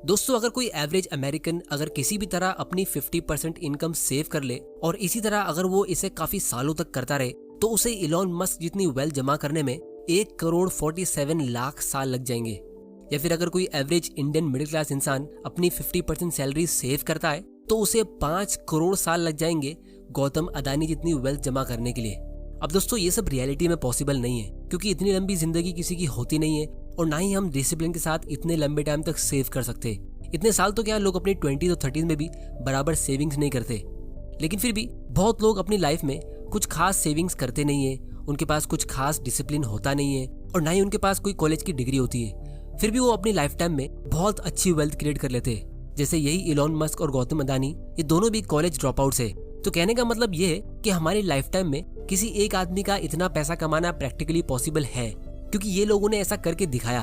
दोस्तों, अगर कोई एवरेज अमेरिकन अगर किसी भी तरह अपनी 50% इनकम सेव कर ले और इसी तरह अगर वो इसे काफी सालों तक करता रहे तो उसे इलॉन मस्क जितनी वेल्थ जमा करने में 1,47,00,000 साल लग जाएंगे। या फिर अगर कोई एवरेज इंडियन मिडिल क्लास इंसान अपनी 50% सैलरी सेव करता है तो उसे 5 करोड़ साल लग जाएंगे गौतम अदानी जितनी वेल्थ जमा करने के लिए। अब दोस्तों, ये सब रियलिटी में पॉसिबल नहीं है क्योंकि इतनी लंबी जिंदगी किसी की होती नहीं है और ना ही हम डिसिप्लिन के साथ इतने लंबे टाइम तक सेव कर सकते। इतने साल तो क्या, लोग अपनी 20s और 30s में भी बराबर सेविंग्स नहीं करते। लेकिन फिर भी बहुत लोग अपनी लाइफ में कुछ खास सेविंग्स करते नहीं है, उनके पास कुछ खास डिसिप्लिन होता नहीं है और ना ही उनके पास कोई कॉलेज की डिग्री होती है। फिर भी वो अपनी लाइफ टाइम में बहुत अच्छी वेल्थ क्रिएट कर लेते हैं। जैसे यही इलॉन मस्क और गौतम अदानी, ये दोनों भी कॉलेज ड्रॉप आउट्स है। तो कहने का मतलब ये है कि हमारी लाइफ टाइम में किसी एक आदमी का इतना पैसा कमाना प्रैक्टिकली पॉसिबल है क्योंकि ये लोगों ने ऐसा करके दिखाया।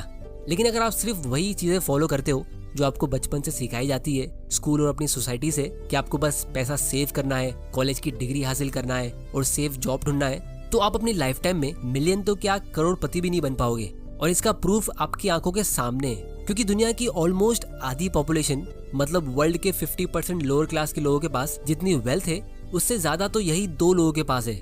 लेकिन अगर आप सिर्फ वही चीजें फॉलो करते हो जो आपको बचपन से सिखाई जाती है स्कूल और अपनी सोसाइटी से कि आपको बस पैसा सेव करना है, कॉलेज की डिग्री हासिल करना है और सेफ जॉब ढूंढना है, तो आप अपनी लाइफ टाइम में मिलियन तो क्या करोड़पति भी नहीं बन पाओगे। और इसका प्रूफ आपकी आंखों के सामने है क्योंकि दुनिया की ऑलमोस्ट आधी पॉपुलेशन, मतलब वर्ल्ड के 50% लोअर क्लास के लोगों के पास जितनी वेल्थ है उससे ज्यादा तो यही 2 लोगों के पास है।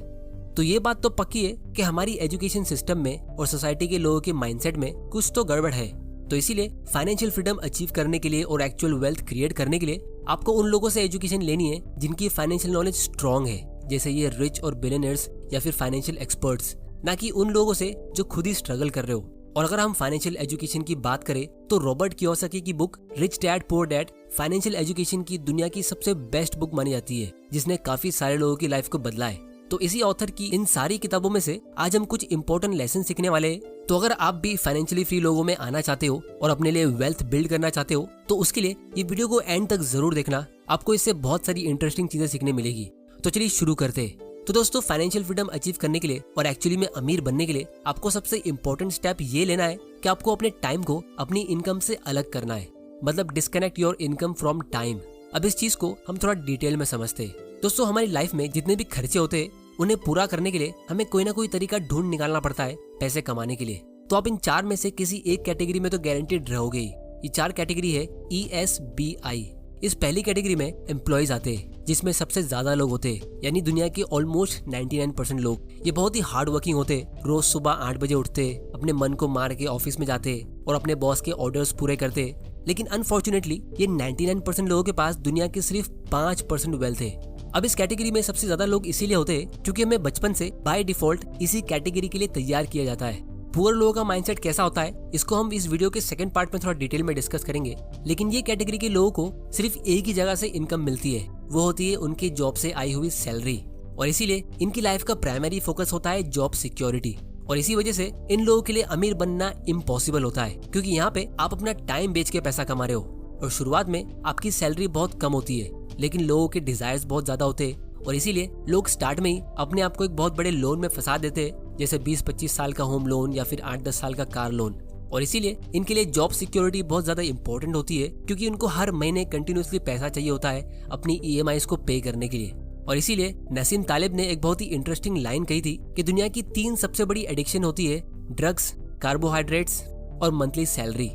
तो ये बात तो पक्की है कि हमारी एजुकेशन सिस्टम में और सोसाइटी के लोगों के माइंडसेट में कुछ तो गड़बड़ है। तो इसीलिए फाइनेंशियल फ्रीडम अचीव करने के लिए और एक्चुअल वेल्थ क्रिएट करने के लिए आपको उन लोगों से एजुकेशन लेनी है जिनकी फाइनेंशियल नॉलेज स्ट्रांग है, जैसे ये रिच और बिलियनर्स या फिर फाइनेंशियल एक्सपर्ट्स, ना कि उन लोगों से जो खुद ही स्ट्रगल कर रहे हो। और अगर हम फाइनेंशियल एजुकेशन की बात करें तो रॉबर्ट कियोसाकी की book rich dad poor dad financial education की दुनिया की सबसे बेस्ट बुक मानी जाती है, जिसने काफी सारे लोगों की लाइफ को बदला है। तो इसी ऑथर की इन सारी किताबों में से आज हम कुछ इंपॉर्टेंट लेसन सीखने वाले हैं। तो अगर आप भी फाइनेंशियली फ्री लोगों में आना चाहते हो और अपने लिए वेल्थ बिल्ड करना चाहते हो तो उसके लिए ये वीडियो को एंड तक जरूर देखना, आपको इससे बहुत सारी इंटरेस्टिंग चीजें सीखने मिलेगी। तो चलिए शुरू करते हैं। तो दोस्तों, फाइनेंशियल फ्रीडम अचीव करने के लिए और एक्चुअली में अमीर बनने के लिए आपको सबसे इंपॉर्टेंट स्टेप ये लेना है कि आपको अपने टाइम को अपनी इनकम से अलग करना है, मतलब disconnect your income from time. अब इस चीज को हम थोड़ा डिटेल में समझते हैं। दोस्तों, हमारी लाइफ में जितने भी खर्चे होते हैं उन्हें पूरा करने के लिए हमें कोई ना कोई तरीका ढूंढ निकालना पड़ता है पैसे कमाने के लिए। तो आप इन 4 में से किसी एक कैटेगरी में तो गारंटीड रहोगे ही। ये 4 कैटेगरी है ESBI। इस पहली कैटेगरी में एम्प्लॉयज आते हैं जिसमें सबसे ज्यादा लोग होते हैं, यानी दुनिया के ऑलमोस्ट 99% लोग। ये बहुत ही हार्ड वर्किंग होते हैं, रोज सुबह 8 बजे उठते, अपने मन को मार के ऑफिस में जाते और अपने बॉस के ऑर्डर्स पूरे करते। लेकिन अनफॉर्चुनेटली ये 99% लोगों के पास दुनिया की सिर्फ 5% वेल्थ है। अब इस कैटेगरी में सबसे ज्यादा लोग इसीलिए होते हैं क्योंकि हमें बचपन से बाय डिफॉल्ट इसी कैटेगरी के लिए तैयार किया जाता है। पुअर लोगों का माइंडसेट कैसा होता है इसको हम इस वीडियो के सेकंड पार्ट में थोड़ा डिटेल में डिस्कस करेंगे। लेकिन ये कैटेगरी के लोगों को सिर्फ एक ही जगह से इनकम मिलती है, वो होती है उनकी जॉब से आई हुई सैलरी। और इसीलिए इनकी लाइफ का प्राइमरी फोकस होता है जॉब सिक्योरिटी। और इसी वजह से इन लोगों के लिए अमीर बनना इम्पॉसिबल होता है क्योंकि यहाँ पे आप अपना टाइम बेच के पैसा कमा रहे हो और शुरुआत में आपकी सैलरी बहुत कम होती है, लेकिन लोगों के डिजायर्स बहुत ज्यादा होते हैं और इसीलिए लोग स्टार्ट में ही अपने आप को एक बहुत बड़े लोन में फंसा देते हैं, जैसे 20-25 साल का होम लोन या फिर 8-10 साल का कार लोन। और इसीलिए इनके लिए जॉब सिक्योरिटी बहुत ज्यादा इंपॉर्टेंट होती है क्योंकि उनको हर महीने कंटिन्यूसली पैसा चाहिए होता है अपनी EMIs को पे करने के लिए। और इसीलिए नसीम तालिब ने एक बहुत ही इंटरेस्टिंग लाइन कही थी कि दुनिया की 3 सबसे बड़ी एडिक्शन होती है ड्रग्स, कार्बोहाइड्रेट्स और मंथली सैलरी।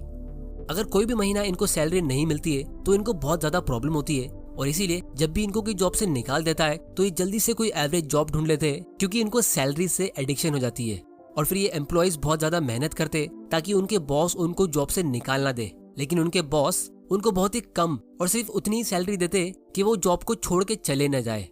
अगर कोई भी महीना इनको सैलरी नहीं मिलती है तो इनको बहुत ज्यादा प्रॉब्लम होती है और इसीलिए जब भी इनको कोई जॉब से निकाल देता है तो ये जल्दी से कोई एवरेज जॉब ढूंढ लेते हैं क्योंकि इनको सैलरी से एडिक्शन हो जाती है। और फिर ये एम्प्लॉयज बहुत ज्यादा मेहनत करते ताकि उनके बॉस उनको जॉब से निकाल ना दे, लेकिन उनके बॉस उनको बहुत ही कम और सिर्फ उतनी ही सैलरी देते कि वो जॉब को छोड़ के चले न जाए।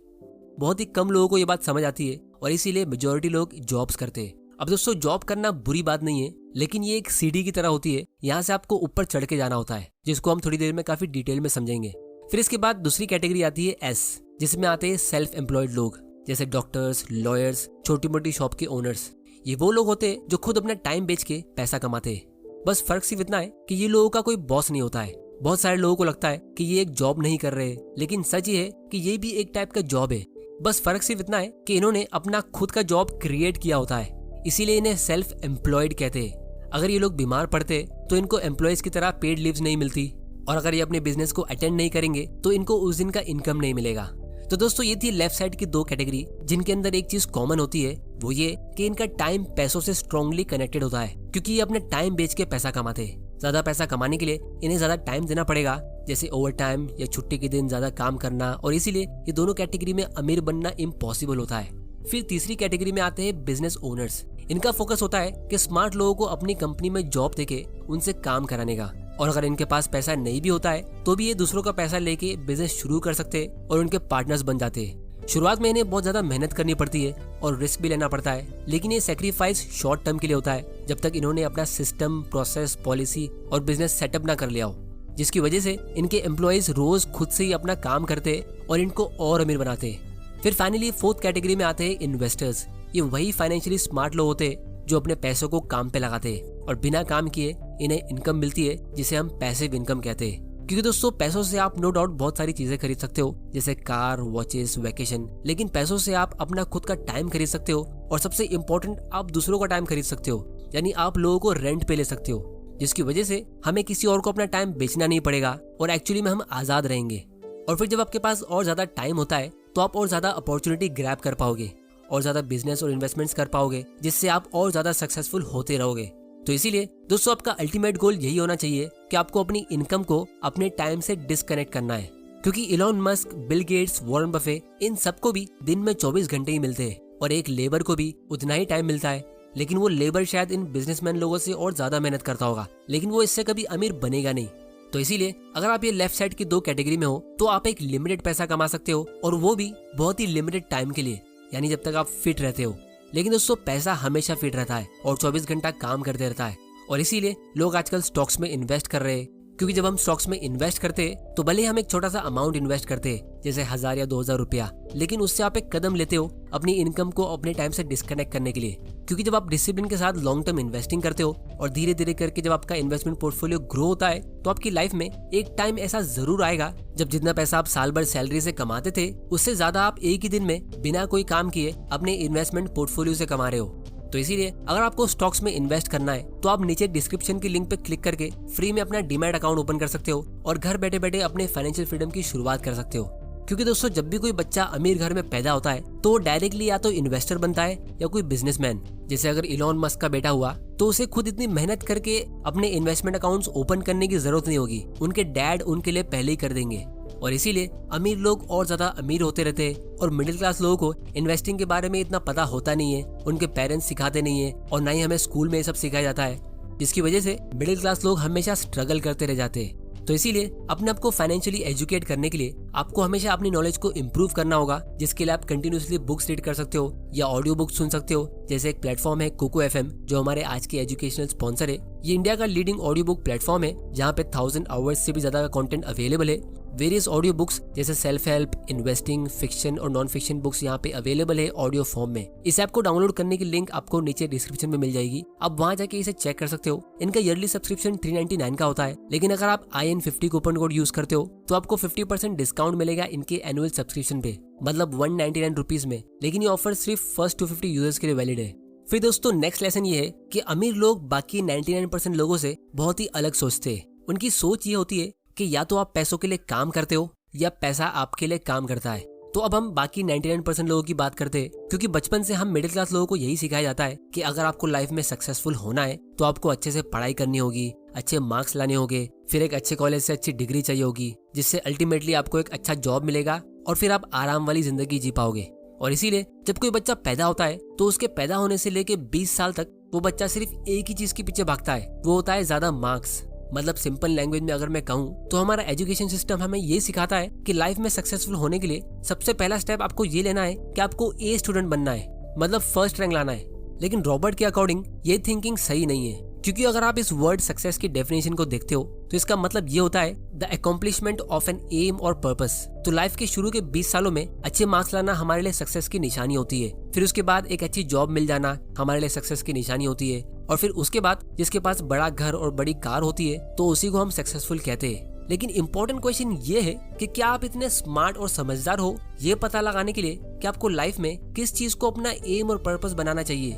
बहुत ही कम लोगों को ये बात समझ आती है और इसीलिए मेजोरिटी लोग जॉब्स करते हैं। अब दोस्तों, जॉब करना बुरी बात नहीं है, लेकिन ये एक सीढ़ी की तरह होती है, यहाँ से आपको ऊपर चढ़ के जाना होता है, जिसको हम थोड़ी देर में काफी डिटेल में समझेंगे। फिर इसके बाद दूसरी कैटेगरी आती है S, जिसमें आते हैं सेल्फ एम्प्लॉयड लोग, जैसे डॉक्टर्स, लॉयर्स, छोटी मोटी शॉप के ओनर्स। ये वो लोग होते हैं जो खुद अपना टाइम बेच के पैसा कमाते हैं। बस फर्क सिर्फ इतना है कि ये लोगों का कोई बॉस नहीं होता है। बहुत सारे लोगों को लगता है कि ये एक जॉब नहीं कर रहे, लेकिन सच ये है कि ये भी एक टाइप का जॉब है। बस फर्क सिर्फ इतना है कि इन्होंने अपना खुद का जॉब क्रिएट किया होता है, इसीलिए इन्हें सेल्फ एम्प्लॉयड कहते हैं। अगर ये लोग बीमार पड़ते तो इनको एम्प्लॉयज की तरह पेड लीव्स नहीं मिलती और अगर ये अपने बिजनेस को अटेंड नहीं करेंगे तो इनको उस दिन का इनकम नहीं मिलेगा। तो दोस्तों, ये थी लेफ्ट साइड की 2 कैटेगरी जिनके अंदर एक चीज कॉमन होती है, वो ये कि इनका टाइम पैसों से स्ट्रांगली कनेक्टेड होता है क्योंकि ये अपने टाइम बेच के पैसा कमाते हैं। ज्यादा पैसा कमाने के लिए इन्हें ज्यादा टाइम देना पड़ेगा, जैसे ओवर टाइम या छुट्टी के दिन ज्यादा काम करना, और इसीलिए ये दोनों कैटेगरी में अमीर बनना इम्पॉसिबल होता है। फिर तीसरी कैटेगरी में आते हैं बिजनेस ओनर्स। इनका फोकस होता है कि स्मार्ट लोगों को अपनी कंपनी में जॉब देके उनसे काम कराने का, और अगर इनके पास पैसा नहीं भी होता है तो भी ये दूसरों का पैसा लेके बिजनेस शुरू कर सकते और उनके पार्टनर्स बन जाते हैं। शुरुआत में इन्हें बहुत ज्यादा मेहनत करनी पड़ती है और रिस्क भी लेना पड़ता है, लेकिन ये सेक्रीफाइस शॉर्ट टर्म के लिए होता है, जब तक इन्होंने अपना सिस्टम, प्रोसेस, पॉलिसी और बिजनेस सेटअप ना कर लिया हो, जिसकी वजह से इनके एम्प्लॉयज रोज खुद से ही अपना काम करते और इनको और अमीर बनाते। फिर फाइनली फोर्थ कैटेगरी में आते हैं इन्वेस्टर्स। ये वही फाइनेंशियली स्मार्ट लोग होते हैं जो अपने पैसों को काम पे लगाते हैं और बिना काम किए इन्हें इनकम मिलती है, जिसे हम पैसिव इनकम कहते हैं। क्योंकि दोस्तों पैसों से आप नो डाउट बहुत सारी चीजें खरीद सकते हो, जैसे कार, वॉचेस, वेकेशन, लेकिन पैसों से आप अपना खुद का टाइम खरीद सकते हो, और सबसे इम्पोर्टेंट आप दूसरों का टाइम खरीद सकते हो, यानी आप लोगों को रेंट पे ले सकते हो, जिसकी वजह से हमें किसी और को अपना टाइम बेचना नहीं पड़ेगा और एक्चुअली में हम आजाद रहेंगे। और फिर जब आपके पास और ज्यादा टाइम होता है तो आप और ज्यादा अपॉर्चुनिटी ग्रैब कर पाओगे और ज्यादा बिजनेस और इन्वेस्टमेंट्स कर पाओगे, जिससे आप और ज्यादा सक्सेसफुल होते रहोगे। तो इसीलिए दोस्तों आपका अल्टीमेट गोल यही होना चाहिए कि आपको अपनी इनकम को अपने टाइम से डिस्कनेक्ट करना है, क्योंकि Elon Musk, Bill Gates, Warren Buffett, इन सबको भी दिन में 24 घंटे ही मिलते हैं और एक लेबर को भी उतना ही टाइम मिलता है, लेकिन वो लेबर शायद इन बिजनेसमैन लोगों से और ज्यादा मेहनत करता होगा, लेकिन वो इससे कभी अमीर बनेगा नहीं। तो इसीलिए अगर आप ये लेफ्ट साइड की दो कैटेगरी में हो तो आप एक लिमिटेड पैसा कमा सकते हो, और वो भी बहुत ही लिमिटेड टाइम के लिए, यानी जब तक आप फिट रहते हो। लेकिन दोस्तों पैसा हमेशा फिट रहता है और 24 घंटा काम करते रहता है, और इसीलिए लोग आजकल स्टॉक्स में इन्वेस्ट कर रहे हैं, क्योंकि जब हम स्टॉक्स में इन्वेस्ट करते हैं तो भले हम एक छोटा सा अमाउंट इन्वेस्ट करते हैं, जैसे 1000 या 2000 रुपया, लेकिन उससे आप एक कदम लेते हो अपनी इनकम को अपने टाइम से डिस्कनेक्ट करने के लिए। क्योंकि जब आप डिसिप्लिन के साथ लॉन्ग टर्म इन्वेस्टिंग करते हो और धीरे धीरे करके जब आपका इन्वेस्टमेंट पोर्टफोलियो ग्रो होता है, तो आपकी लाइफ में एक टाइम ऐसा जरूर आएगा जब जितना पैसा आप साल भर सैलरी से कमाते थे उससे ज्यादा आप एक ही दिन में बिना कोई काम किए अपने इन्वेस्टमेंट पोर्टफोलियो से कमा रहे हो। तो इसीलिए अगर आपको स्टॉक्स में इन्वेस्ट करना है तो आप नीचे डिस्क्रिप्शन की लिंक पे क्लिक करके फ्री में अपना डीमैट अकाउंट ओपन कर सकते हो और घर बैठे बैठे अपने फाइनेंशियल फ्रीडम की शुरुआत कर सकते हो। क्योंकि दोस्तों जब भी कोई बच्चा अमीर घर में पैदा होता है तो वो डायरेक्टली या तो इन्वेस्टर बनता है या कोई बिजनेसमैन। जैसे अगर इलॉन मस्क का बेटा हुआ तो उसे खुद इतनी मेहनत करके अपने इन्वेस्टमेंट अकाउंट्स ओपन करने की जरूरत नहीं होगी, उनके डैड उनके लिए पहले ही कर देंगे। और इसीलिए अमीर लोग और ज्यादा अमीर होते रहते हैं और मिडिल क्लास लोगों को इन्वेस्टिंग के बारे में इतना पता होता नहीं है, उनके पेरेंट्स सिखाते नहीं है और ना ही हमें स्कूल में ये सब सिखाया जाता है, जिसकी वजह से मिडिल क्लास लोग हमेशा स्ट्रगल करते रह जाते हैं। तो इसीलिए अपने आप को फाइनेंशियली एजुकेट करने के लिए आपको हमेशा अपनी नॉलेज को इम्प्रूव करना होगा, जिसके लिए आप कंटिन्यूसली बुक्स रीड कर सकते हो या ऑडियो बुक्स सुन सकते हो। जैसे एक प्लेटफॉर्म है कोको FM, जो हमारे आज के एजुकेशनल स्पॉन्सर है। ये इंडिया का लीडिंग ऑडियो बुक प्लेटफॉर्म है जहाँ पे 1000 आवर्स से भी ज्यादा का कंटेंट अवेलेबल है। वेरियस ऑडियो बुक्स जैसे सेल्फ हेल्प, इन्वेस्टिंग, फिक्शन और नॉन फिक्शन बुक्स यहाँ पे अवेलेबल है ऑडियो फॉर्म में। इस ऐप को डाउनलोड करने की लिंक आपको नीचे डिस्क्रिप्शन में मिल जाएगी, आप वहाँ जाके इसे चेक कर सकते हो। इनका ईयरली सब्सक्रिप्शन 399 का होता है, लेकिन अगर आप IN50 कूपन कोड यूज करते हो तो आपको 50% डिस्काउंट मिलेगा इनके एनुअल सब्सक्रिप्शन पे, मतलब 199 रुपीज में। लेकिन ये ऑफर सिर्फ फर्स्ट 250 यूजर्स के लिए वैलिड है। फिर दोस्तों नेक्स्ट लेसन ये है कि अमीर लोग बाकी 99% लोगों से बहुत ही अलग सोचते हैं। उनकी सोच ये होती है कि या तो आप पैसों के लिए काम करते हो या पैसा आपके लिए काम करता है। तो अब हम बाकी 99% लोगों की बात करते हैं, क्योंकि बचपन से हम मिडिल क्लास लोगों को यही सिखाया जाता है कि अगर आपको लाइफ में सक्सेसफुल होना है तो आपको अच्छे से पढ़ाई करनी होगी, अच्छे मार्क्स लाने होंगे, फिर एक अच्छे कॉलेज से अच्छी डिग्री चाहिए होगी, जिससे अल्टीमेटली आपको एक अच्छा जॉब मिलेगा और फिर आप आराम वाली जिंदगी जी पाओगे। और इसीलिए जब कोई बच्चा पैदा होता है तो उसके पैदा होने से लेके 20 साल तक वो बच्चा सिर्फ एक ही चीज के पीछे भागता है, वो होता है ज्यादा मार्क्स। मतलब सिंपल लैंग्वेज में अगर मैं कहूँ तो हमारा एजुकेशन सिस्टम हमें ये सिखाता है कि लाइफ में सक्सेसफुल होने के लिए सबसे पहला स्टेप आपको ये लेना है कि आपको A स्टूडेंट बनना है, मतलब फर्स्ट रैंक लाना है। लेकिन रॉबर्ट के अकॉर्डिंग ये थिंकिंग सही नहीं है, क्योंकि अगर आप इस वर्ड सक्सेस की डेफिनेशन को देखते हो तो इसका मतलब ये होता है the accomplishment of an aim और पर्पस। तो लाइफ के शुरू के 20 सालों में अच्छे मार्क्स लाना हमारे लिए सक्सेस की निशानी होती है, फिर उसके बाद एक अच्छी जॉब मिल जाना हमारे लिए सक्सेस की निशानी होती है, और फिर उसके बाद जिसके पास बड़ा घर और बड़ी कार होती है तो उसी को हम सक्सेसफुल कहते हैं। लेकिन इम्पोर्टेंट क्वेश्चन ये है कि क्या आप इतने स्मार्ट और समझदार हो ये पता लगाने के लिए कि आपको लाइफ में किस चीज को अपना एम और पर्पस बनाना चाहिए।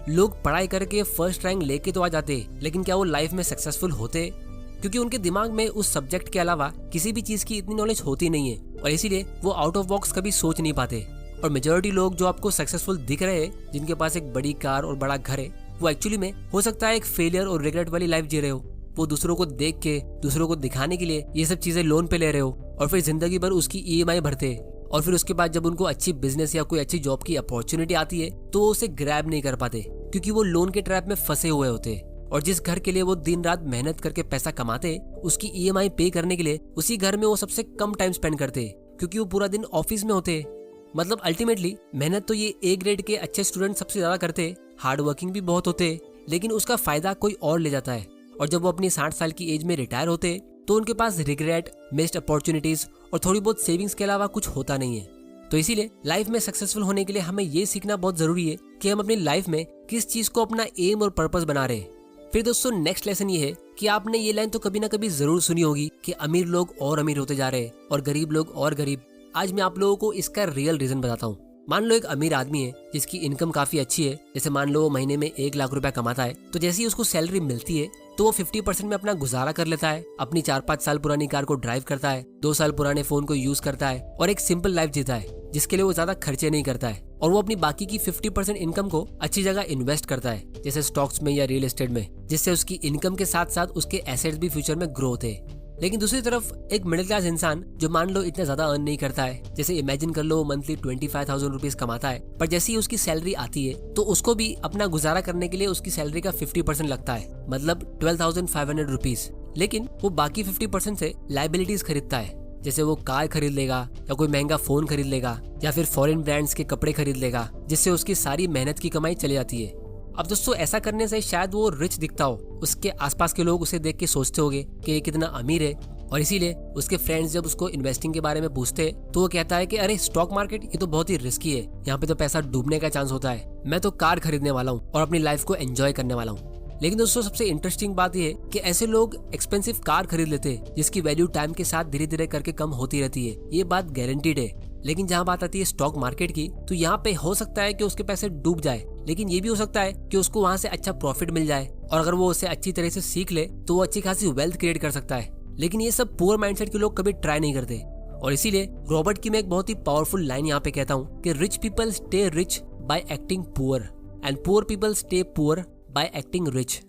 लोग पढ़ाई करके फर्स्ट रैंक लेके तो आ जाते, लेकिन क्या वो लाइफ में सक्सेसफुल होते? क्योंकि उनके दिमाग में उस सब्जेक्ट के अलावा किसी भी चीज की इतनी नॉलेज होती नहीं है, और इसीलिए वो आउट ऑफ बॉक्स कभी सोच नहीं पाते। और मेजॉरिटी लोग जो आपको सक्सेसफुल दिख रहे हैं, जिनके पास एक बड़ी कार और बड़ा घर है, वो एक्चुअली में हो सकता है एक फेलियर और रिग्रेट वाली लाइफ जी रहे हो। वो दूसरों को देख के, दूसरों को दिखाने के लिए ये सब चीजें लोन पे ले रहे हो और फिर जिंदगी भर उसकी EMI भरते, और फिर उसके बाद जब उनको अच्छी बिजनेस या कोई अच्छी जॉब की अपॉर्चुनिटी आती है तो वो उसे ग्रैब नहीं कर पाते, क्योंकि वो लोन के ट्रैप में फंसे हुए होते। और जिस घर के लिए वो दिन रात मेहनत करके पैसा कमाते, उसकी EMI पे करने के लिए उसी घर में वो सबसे कम टाइम स्पेंड करते, क्योंकि वो पूरा दिन ऑफिस में होते। मतलब अल्टीमेटली मेहनत तो ये A ग्रेड के अच्छे स्टूडेंट सबसे ज्यादा करते, हार्ड वर्किंग भी बहुत होते, लेकिन उसका फायदा कोई और ले जाता है। और जब वो अपनी 60 साल की एज में रिटायर होते तो उनके पास रिग्रेट, मिस्ड अपॉर्चुनिटीज और थोड़ी बहुत सेविंग्स के अलावा कुछ होता नहीं है। तो इसीलिए लाइफ में सक्सेसफुल होने के लिए हमें ये सीखना बहुत जरूरी है कि हम अपनी लाइफ में किस चीज को अपना एम और पर्पस बना रहे हैं। फिर दोस्तों नेक्स्ट लेसन ये है कि आपने ये लाइन तो कभी ना कभी जरूर सुनी होगी कि अमीर लोग और अमीर होते जा रहे हैं और गरीब लोग और गरीब। आज मैं आप लोगों को इसका रियल रीजन बताता हूँ। मान लो एक अमीर आदमी है जिसकी इनकम काफी अच्छी है, जैसे मान लो वो महीने में 1 लाख रुपया कमाता है, तो जैसे ही उसको सैलरी मिलती है तो वो 50% में अपना गुजारा कर लेता है, अपनी 4-5 साल पुरानी कार को ड्राइव करता है, 2 साल पुराने फोन को यूज करता है और एक सिंपल लाइफ जीता है जिसके लिए वो ज्यादा खर्चे नहीं करता है। और वो अपनी बाकी की 50% इनकम को अच्छी जगह इन्वेस्ट करता है, जैसे स्टॉक्स में या रियल एस्टेट में, जिससे उसकी इनकम के साथ साथ उसके एसेट्स भी फ्यूचर में ग्रो होते हैं। लेकिन दूसरी तरफ एक मिडिल क्लास इंसान जो मान लो इतना ज्यादा अर्न नहीं करता है, जैसे इमेजिन कर लो मंथली 25,000 रुपीज कमाता है, पर जैसे ही उसकी सैलरी आती है तो उसको भी अपना गुजारा करने के लिए उसकी सैलरी का 50% लगता है, मतलब 12,500 रुपीज। लेकिन वो बाकी 50% से लाइबिलिटीज खरीदता है, जैसे वो कार खरीद लेगा या कोई महंगा फोन खरीद लेगा या फिर फॉरेन ब्रांड्स के कपड़े खरीद लेगा, जिससे उसकी सारी मेहनत की कमाई चली जाती है। अब दोस्तों ऐसा करने से शायद वो रिच दिखता हो, उसके आसपास के लोग उसे देख के सोचते होंगे कि ये कितना अमीर है, और इसीलिए उसके फ्रेंड्स जब उसको इन्वेस्टिंग के बारे में पूछते तो वो कहता है कि अरे स्टॉक मार्केट ये तो बहुत ही रिस्की है, यहाँ पे तो पैसा डूबने का चांस होता है, मैं तो कार खरीदने वाला हूँ और अपनी लाइफ को एंजॉय करने वाला हूँ। लेकिन दोस्तों सबसे इंटरेस्टिंग बात यह है कि ऐसे लोग एक्सपेंसिव कार खरीद लेते हैं जिसकी वैल्यू टाइम के साथ धीरे धीरे करके कम होती रहती है, ये बात गारंटीड है। लेकिन जहाँ बात आती है स्टॉक मार्केट की, तो यहाँ पे हो सकता है कि उसके पैसे डूब जाए, लेकिन ये भी हो सकता है कि उसको वहाँ से अच्छा प्रॉफिट मिल जाए, और अगर वो उसे अच्छी तरह से सीख ले तो वो अच्छी खासी वेल्थ क्रिएट कर सकता है। लेकिन ये सब पुअर माइंडसेट के लोग कभी ट्राई नहीं करते, और इसीलिए रॉबर्ट की मैं एक बहुत ही पावरफुल लाइन यहाँ पे कहता हूँ कि rich people stay rich by acting poor and poor people stay poor bye acting rich.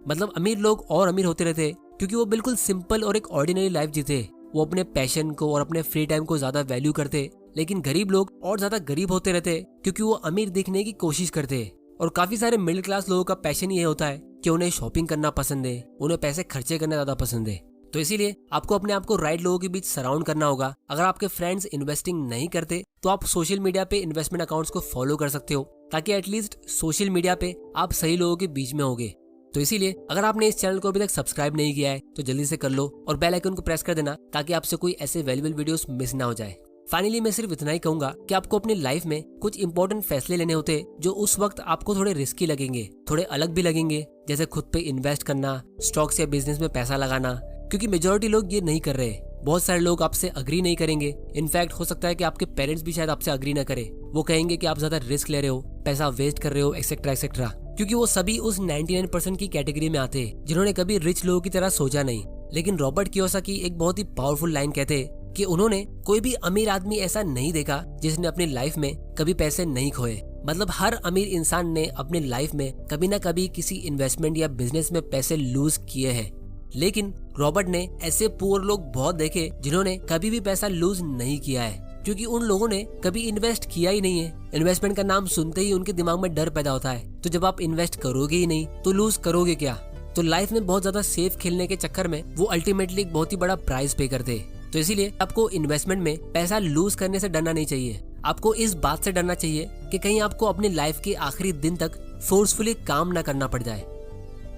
मतलब अमीर लोग और अमीर होते रहते क्योंकि वो बिल्कुल सिंपल और एक ऑर्डिनरी लाइफ जीते, वो अपने पैशन को और अपने फ्री टाइम को ज्यादा वैल्यू करते। लेकिन गरीब लोग और ज्यादा गरीब होते रहते क्योंकि वो अमीर दिखने की कोशिश करते। और काफी सारे मिडिल क्लास लोगों का पैशन ये होता है कि उन्हें शॉपिंग करना पसंद है, उन्हें पैसे खर्चे करना ज्यादा पसंद है। तो इसीलिए आपको अपने आप को राइट लोगों के बीच सराउंड करना होगा। अगर आपके फ्रेंड्स इन्वेस्टिंग नहीं करते तो आप सोशल मीडिया पे इन्वेस्टमेंट अकाउंट्स को फॉलो कर सकते हो, ताकि एटलीस्ट सोशल मीडिया पे आप सही लोगों के बीच में होगे। तो इसीलिए अगर आपने इस चैनल को अभी तक सब्सक्राइब नहीं किया है तो जल्दी से कर लो और बेल आइकन को प्रेस कर देना, ताकि आपसे कोई ऐसे वैल्यूएबल वीडियोस मिस ना हो जाए। फाइनली मैं सिर्फ इतना ही कहूंगा कि आपको अपनी लाइफ में कुछ इंपॉर्टेंट फैसले लेने होते हैं जो उस वक्त आपको थोड़े रिस्की लगेंगे, थोड़े अलग भी लगेंगे, जैसे खुद पे इन्वेस्ट करना, स्टॉक्स या बिजनेस में पैसा लगाना, क्योंकि मेजोरिटी लोग ये नहीं कर रहे। बहुत सारे लोग आपसे अग्री नहीं करेंगे। इनफैक्ट हो सकता है कि आपके पेरेंट्स भी शायद आपसे अग्री ना करे, वो कहेंगे कि आप ज्यादा रिस्क ले रहे हो, पैसा वेस्ट कर रहे हो, एक्सेट्रा एक्सेट्रा, क्योंकि वो सभी उस 99% की कैटेगरी में आते हैं जिन्होंने कभी रिच लोगों की तरह सोचा नहीं। लेकिन रॉबर्ट कियोसाकी एक बहुत ही पावरफुल लाइन कहते हैं कि उन्होंने कोई भी अमीर आदमी ऐसा नहीं देखा जिसने अपनी लाइफ में कभी पैसे नहीं खोए। मतलब हर अमीर इंसान ने अपनी लाइफ में कभी ना कभी किसी इन्वेस्टमेंट या बिजनेस में पैसे लूज किए हैं। लेकिन रॉबर्ट ने ऐसे पुअर लोग बहुत देखे जिन्होंने कभी भी पैसा लूज नहीं किया है, क्योंकि उन लोगों ने कभी इन्वेस्ट किया ही नहीं है। इन्वेस्टमेंट का नाम सुनते ही उनके दिमाग में डर पैदा होता है, तो जब आप इन्वेस्ट करोगे ही नहीं तो लूज करोगे क्या। तो लाइफ में बहुत ज्यादा सेफ खेलने के चक्कर में वो अल्टीमेटली एक बहुत ही बड़ा प्राइस पे करते हैं। तो इसीलिए आपको इन्वेस्टमेंट में पैसा लूज करने से डरना नहीं चाहिए, आपको इस बात से डरना चाहिए कि कहीं आपको अपनी लाइफ के आखिरी दिन तक फोर्सफुली काम ना करना पड़ जाए।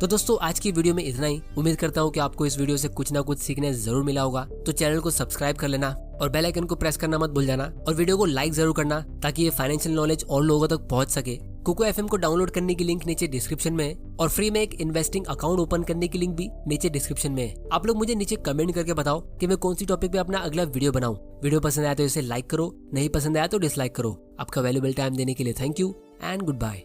तो दोस्तों आज की वीडियो में इतना ही। उम्मीद करता हूँ कि आपको इस वीडियो से कुछ ना कुछ सीखने जरूर मिला होगा। तो चैनल को सब्सक्राइब कर लेना और बेल आइकन को प्रेस करना मत भूल जाना, और वीडियो को लाइक जरूर करना ताकि ये फाइनेंशियल नॉलेज और लोगों तक पहुंच सके। कुको एफएम को डाउनलोड करने की लिंक नीचे डिस्क्रिप्शन में है, और फ्री में एक इन्वेस्टिंग अकाउंट ओपन करने की लिंक भी नीचे डिस्क्रिप्शन में है। आप लोग मुझे नीचे कमेंट करके बताओ कि मैं कौन सी टॉपिक पे अपना अगला वीडियो बनाऊं। वीडियो पसंद आया तो इसे लाइक करो, नहीं पसंद आया तो डिसलाइक करो। आपका वैल्यूएबल टाइम देने के लिए thank you and good bye.